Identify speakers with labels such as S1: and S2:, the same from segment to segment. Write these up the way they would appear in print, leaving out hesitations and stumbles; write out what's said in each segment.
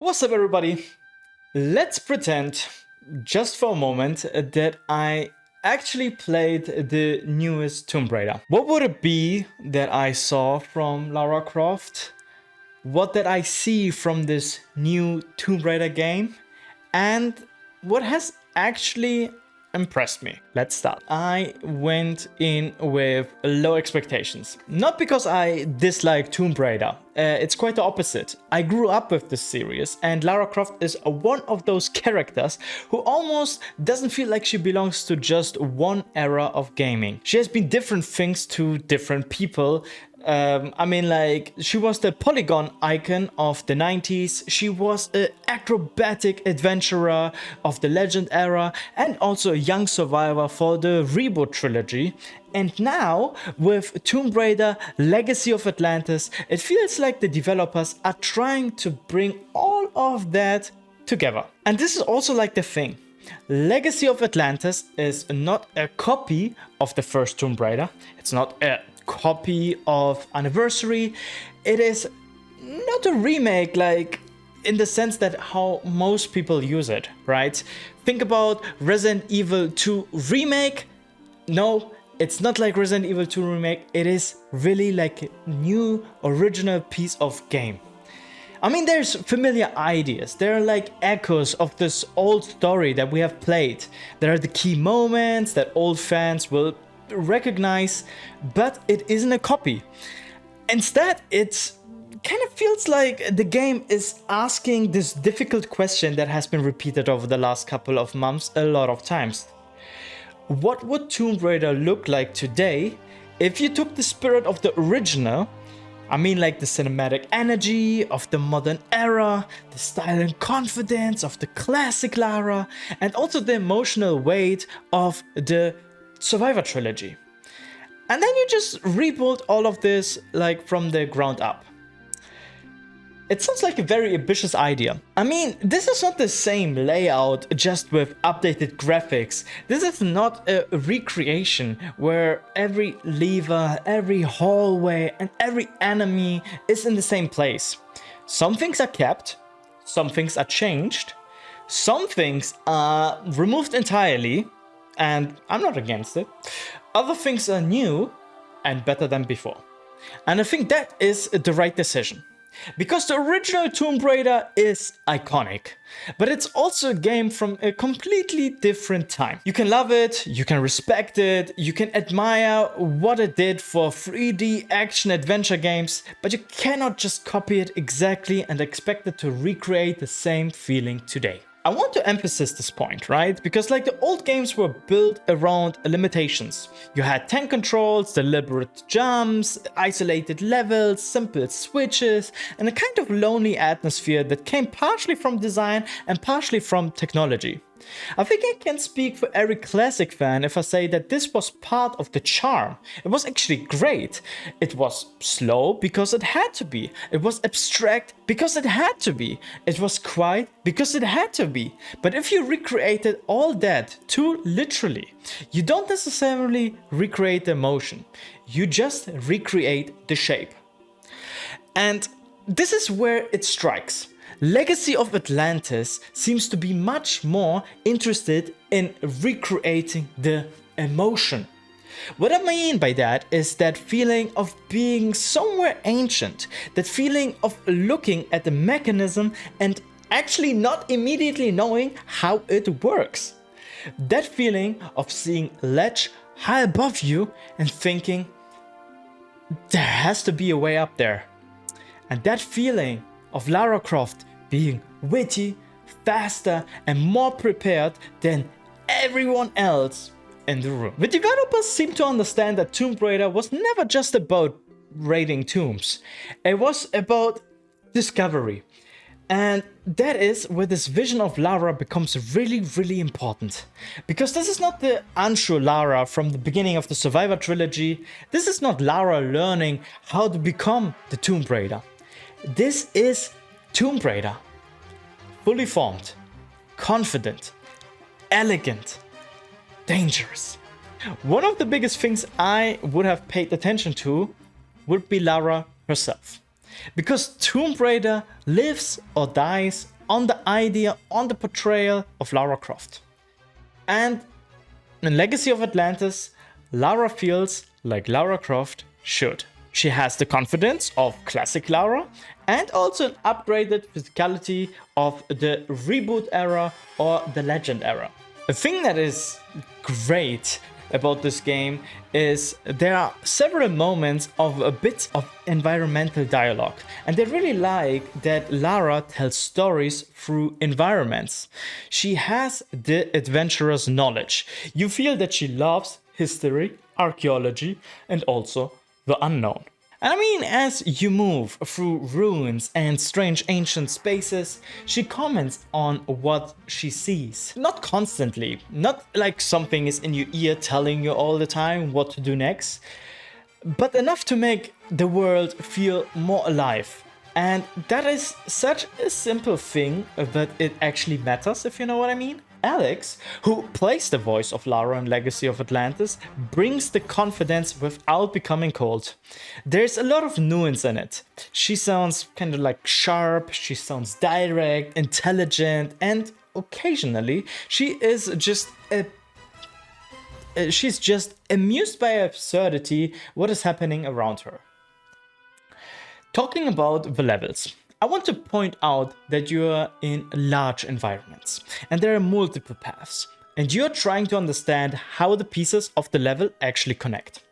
S1: What's up, everybody? Let's pretend, just for a moment, that I actually played the newest Tomb Raider. What would it be that I saw from Lara Croft? What did I see from this new Tomb Raider game? And what has actually impressed me? Let's start. I went in with low expectations. Not because I dislike Tomb Raider. It's quite the opposite. I grew up with this series, and Lara Croft is one of those characters who almost doesn't feel like she belongs to just one era of gaming. She has been different things to different people. She was the polygon icon of the 90s. She was an acrobatic adventurer of the Legend era and also a young survivor for the reboot trilogy. And now, with Tomb Raider Legacy of Atlantis, it feels like the developers are trying to bring all of that together. And this is also like the thing. Legacy of Atlantis is not a copy of the first Tomb Raider. It's not a copy of Anniversary. It is not a remake, like in the sense that how most people use it, right? Think about Resident Evil 2 remake. No, it's not like Resident Evil 2 remake. It is really like a new original piece of game. I mean, there's familiar ideas. There are like echoes of this old story that we have played. There are the key moments that old fans will recognize, but it isn't a copy. Instead, it kind of feels like the game is asking this difficult question that has been repeated over the last couple of months a lot of times. What would Tomb Raider look like today if you took the spirit of the original? I mean, like the cinematic energy of the modern era, the style and confidence of the classic Lara, and also the emotional weight of the Survivor trilogy. And then you just rebuild all of this like from the ground up. It sounds like a very ambitious idea. I mean, this is not the same layout just with updated graphics. This is not a recreation where every lever, every hallway, and every enemy is in the same place. Some things are kept, some things are changed, some things are removed entirely, and I'm not against it. Other things are new and better than before. And I think that is the right decision. Because the original Tomb Raider is iconic, but it's also a game from a completely different time. You can love it, you can respect it, you can admire what it did for 3D action adventure games, but you cannot just copy it exactly and expect it to recreate the same feeling today. I want to emphasize this point, right? Because like the old games were built around limitations. You had tank controls, deliberate jumps, isolated levels, simple switches, and a kind of lonely atmosphere that came partially from design and partially from technology. I think I can speak for every classic fan if I say that this was part of the charm. It was actually great. It was slow because it had to be. It was abstract because it had to be. It was quiet because it had to be. But if you recreated all that too literally, you don't necessarily recreate the emotion. You just recreate the shape. And this is where it strikes. Legacy of Atlantis seems to be much more interested in recreating the emotion. What I mean by that is that feeling of being somewhere ancient, that feeling of looking at the mechanism and actually not immediately knowing how it works. That feeling of seeing ledge high above you and thinking, there has to be a way up there. And that feeling of Lara Croft being witty, faster, and more prepared than everyone else in the room. The developers seem to understand that Tomb Raider was never just about raiding tombs. It was about discovery. And that is where this vision of Lara becomes really, really important. Because this is not the unsure Lara from the beginning of the Survivor trilogy. This is not Lara learning how to become the Tomb Raider. This is Tomb Raider, fully formed, confident, elegant, dangerous. One of the biggest things I would have paid attention to would be Lara herself. Because Tomb Raider lives or dies on the idea, on the portrayal of Lara Croft. And in Legacy of Atlantis, Lara feels like Lara Croft should. She has the confidence of classic Lara and also an upgraded physicality of the reboot era or the legend era. A thing that is great about this game is there are several moments of a bit of environmental dialogue, and I really like that Lara tells stories through environments. She has the adventurer's knowledge. You feel that she loves history, archaeology, and also the unknown. And I mean, as you move through ruins and strange ancient spaces, she comments on what she sees. Not constantly, not like something is in your ear telling you all the time what to do next, but enough to make the world feel more alive. And that is such a simple thing that it actually matters, if you know what I mean. Alex, who plays the voice of Lara in Legacy of Atlantis, brings the confidence without becoming cold. There's a lot of nuance in it. She sounds kind of like sharp, she sounds direct, intelligent, and occasionally she's just amused by absurdity, what is happening around her. Talking about the levels, I want to point out that you are in large environments and there are multiple paths, and you're trying to understand how the pieces of the level actually connect.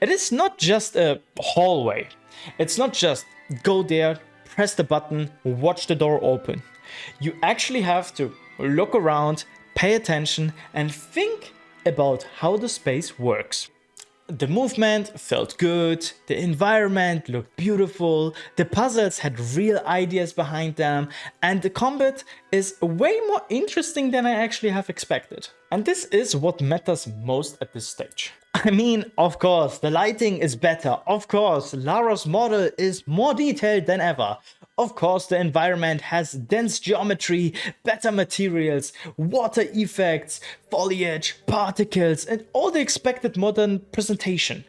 S1: It is not just a hallway. It's not just go there, press the button, watch the door open. You actually have to look around, pay attention, and think about how the space works. The movement felt good, the environment looked beautiful, the puzzles had real ideas behind them, and the combat is way more interesting than I actually have expected. And this is what matters most at this stage. I mean, of course, the lighting is better, of course, Lara's model is more detailed than ever. Of course, the environment has dense geometry, better materials, water effects, foliage, particles, and all the expected modern presentation.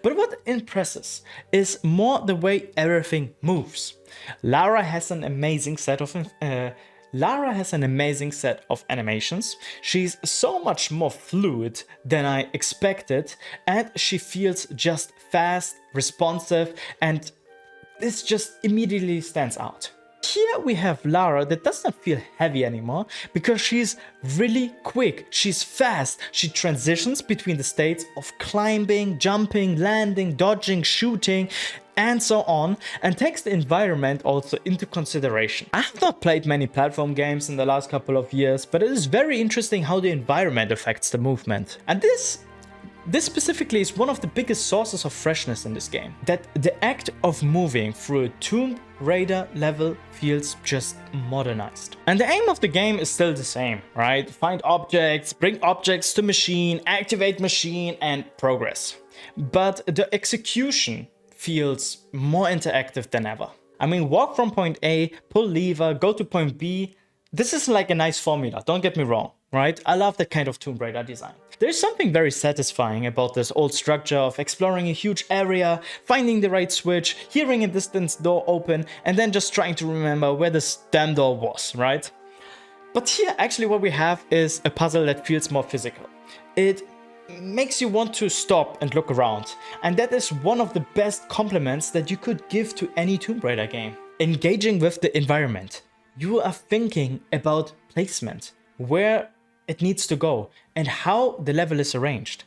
S1: But what impresses is more the way everything moves. Lara has an amazing set of animations. She's so much more fluid than I expected, and she feels just fast, responsive, and this just immediately stands out. Here we have Lara that does not feel heavy anymore because she's really quick, she's fast, she transitions between the states of climbing, jumping, landing, dodging, shooting, and so on, and takes the environment also into consideration. I have not played many platform games in the last couple of years, but it is very interesting how the environment affects the movement. And this specifically is one of the biggest sources of freshness in this game. That the act of moving through a Tomb Raider level feels just modernized. And the aim of the game is still the same, right? Find objects, bring objects to machine, activate machine, and progress. But the execution feels more interactive than ever. I mean, walk from point A, pull lever, go to point B. This is like a nice formula, don't get me wrong, right? I love that kind of Tomb Raider design. There's something very satisfying about this old structure of exploring a huge area, finding the right switch, hearing a distant door open, and then just trying to remember where this damn door was, right? But here actually what we have is a puzzle that feels more physical. It makes you want to stop and look around, and that is one of the best compliments that you could give to any Tomb Raider game. Engaging with the environment. You are thinking about placement, where it needs to go, and how the level is arranged.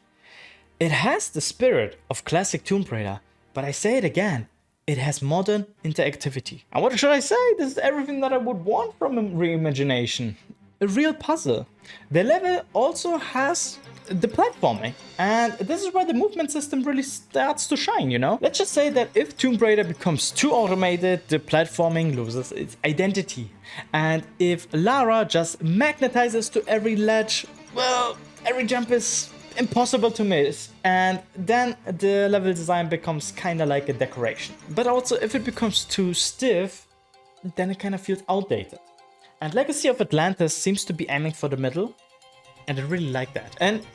S1: It has the spirit of classic Tomb Raider, but I say it again, it has modern interactivity. And what should I say? This is everything that I would want from a reimagination. A real puzzle. The level also has the platforming, and this is where the movement system really starts to shine, you know? Let's just say that if Tomb Raider becomes too automated, the platforming loses its identity. And if Lara just magnetizes to every ledge, well, every jump is impossible to miss, and then the level design becomes kind of like a decoration. But also if it becomes too stiff, then it kind of feels outdated. And Legacy of Atlantis seems to be aiming for the middle, and I really like that. And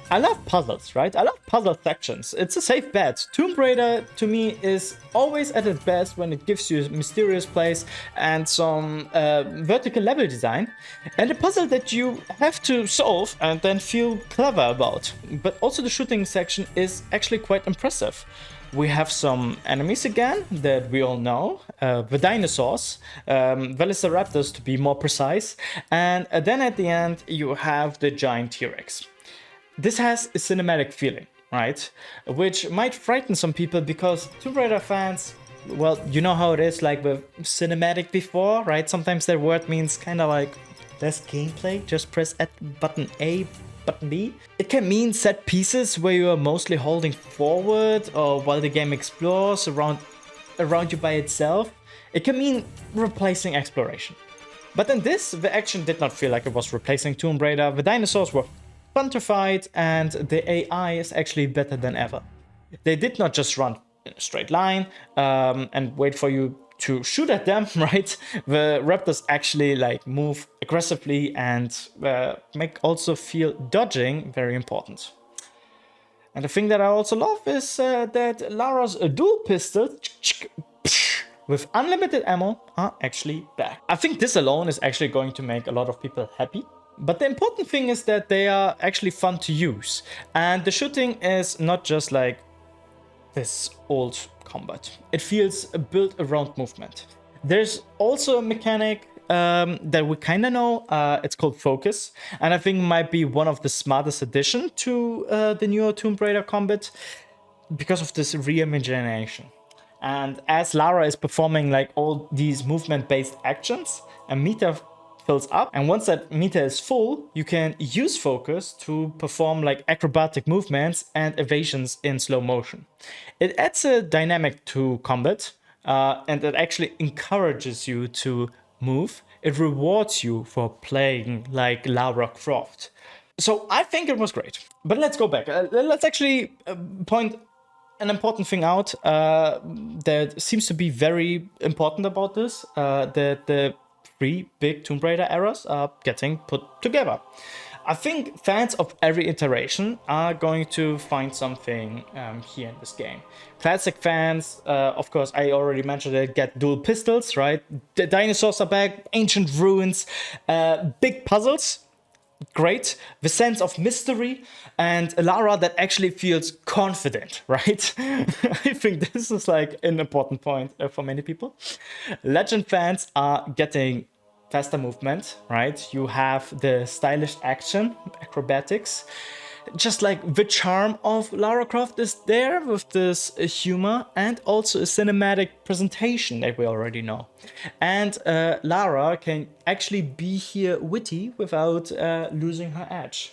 S1: I love puzzles, right? I love puzzle sections. It's a safe bet. Tomb Raider, to me, is always at its best when it gives you a mysterious place and some vertical level design, and a puzzle that you have to solve and then feel clever about. But also the shooting section is actually quite impressive. We have some enemies again that we all know, the dinosaurs, Velociraptors to be more precise, and then at the end you have the giant T-Rex. This has a cinematic feeling, right? Which might frighten some people because Tomb Raider fans, well, you know how it is like with cinematic before, right? Sometimes that word means kind of like less gameplay, just press button A, button B. It can mean set pieces where you are mostly holding forward or while the game explores around you by itself. It can mean replacing exploration. But in this, the action did not feel like it was replacing Tomb Raider. The dinosaurs were fun to fight, and the AI is actually better than ever. They did not just run in a straight line and wait for you to shoot at them, right? The raptors actually like move aggressively and make also feel dodging very important. And the thing that I also love is that Lara's dual pistols with unlimited ammo are actually back. I think this alone is actually going to make a lot of people happy. But the important thing is that they are actually fun to use. And the shooting is not just like this old combat. It feels built around movement. There's also a mechanic that we kind of know. It's called focus. And I think might be one of the smartest addition to the newer Tomb Raider combat because of this reimagination. And as Lara is performing like all these movement-based actions, a meter fills up, and once that meter is full, you can use focus to perform like acrobatic movements and evasions in slow motion. It adds a dynamic to combat, and it actually encourages you to move. It rewards you for playing like Lara Croft. So I think it was great. But let's go back. Let's actually point an important thing out that seems to be very important about this, that the three big Tomb Raider eras are getting put together. I think fans of every iteration are going to find something here in this game. Classic fans, of course, I already mentioned it, get dual pistols, right? The dinosaurs are back, ancient ruins, big puzzles, great. The sense of mystery and a Lara that actually feels confident, right? I think this is like an important point for many people. Legend fans are getting faster movement, right? You have the stylish action, acrobatics. Just like the charm of Lara Croft is there with this humor and also a cinematic presentation that we already know. And Lara can actually be here witty without losing her edge.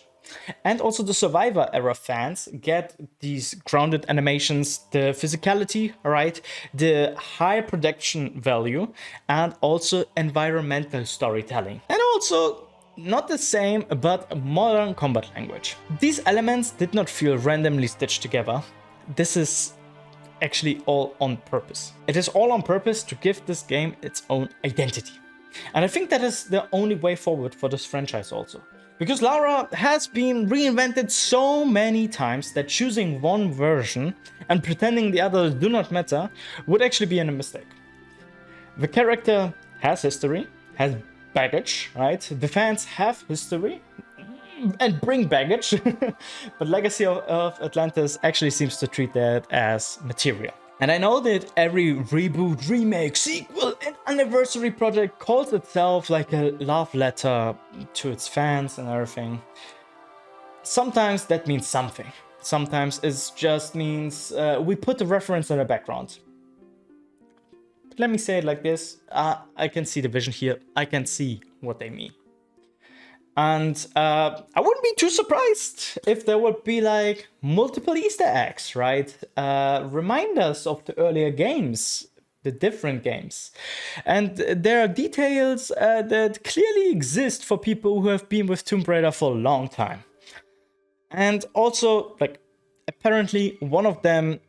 S1: And also the Survivor era fans get these grounded animations, the physicality, right? The high production value and also environmental storytelling. And also not the same, but modern combat language. These elements did not feel randomly stitched together. This is actually all on purpose. It is all on purpose to give this game its own identity. And I think that is the only way forward for this franchise also. Because Lara has been reinvented so many times that choosing one version and pretending the others do not matter would actually be a mistake. The character has history, has baggage, right? The fans have history and bring baggage, but Legacy of Atlantis actually seems to treat that as material. And I know that every reboot, remake, sequel, and anniversary project calls itself like a love letter to its fans and everything. Sometimes that means something. Sometimes it just means we put the reference in the background. But let me say it like this. I can see the vision here. I can see what they mean. And I wouldn't be too surprised if there would be like multiple Easter eggs, right? Reminders of the earlier games, the different games. And there are details that clearly exist for people who have been with Tomb Raider for a long time. And also, like, apparently one of them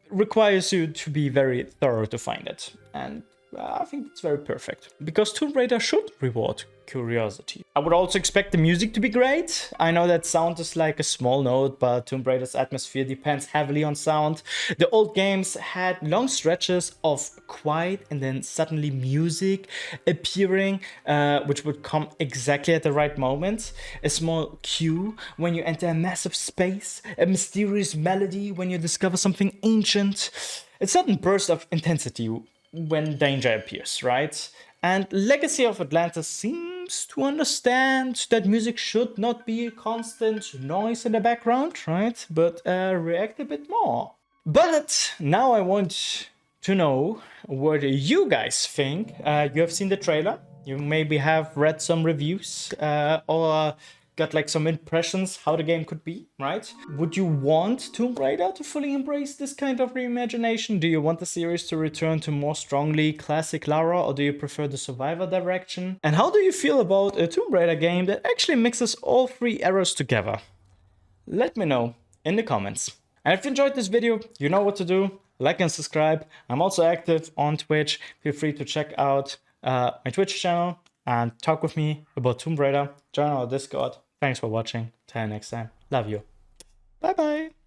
S1: requires you to be very thorough to find it. And I think it's very perfect. Because Tomb Raider should reward curiosity. I would also expect the music to be great. I know that sound is like a small note, but Tomb Raider's atmosphere depends heavily on sound. The old games had long stretches of quiet and then suddenly music appearing, which would come exactly at the right moment. A small cue when you enter a massive space, a mysterious melody when you discover something ancient, a sudden burst of intensity when danger appears, right? And Legacy of Atlantis seems to understand that music should not be a constant noise in the background, right? But react a bit more. But now I want to know what you guys think. You have seen the trailer. You maybe have read some reviews or got like some impressions how the game could be, right? Would you want Tomb Raider to fully embrace this kind of reimagination? Do you want the series to return to more strongly classic Lara, or do you prefer the survivor direction? And how do you feel about a Tomb Raider game that actually mixes all three eras together? Let me know in the comments. And if you enjoyed this video, you know what to do. Like and subscribe. I'm also active on Twitch. Feel free to check out my Twitch channel and talk with me about Tomb Raider. Join our Discord. Thanks for watching. Till next time. Love you.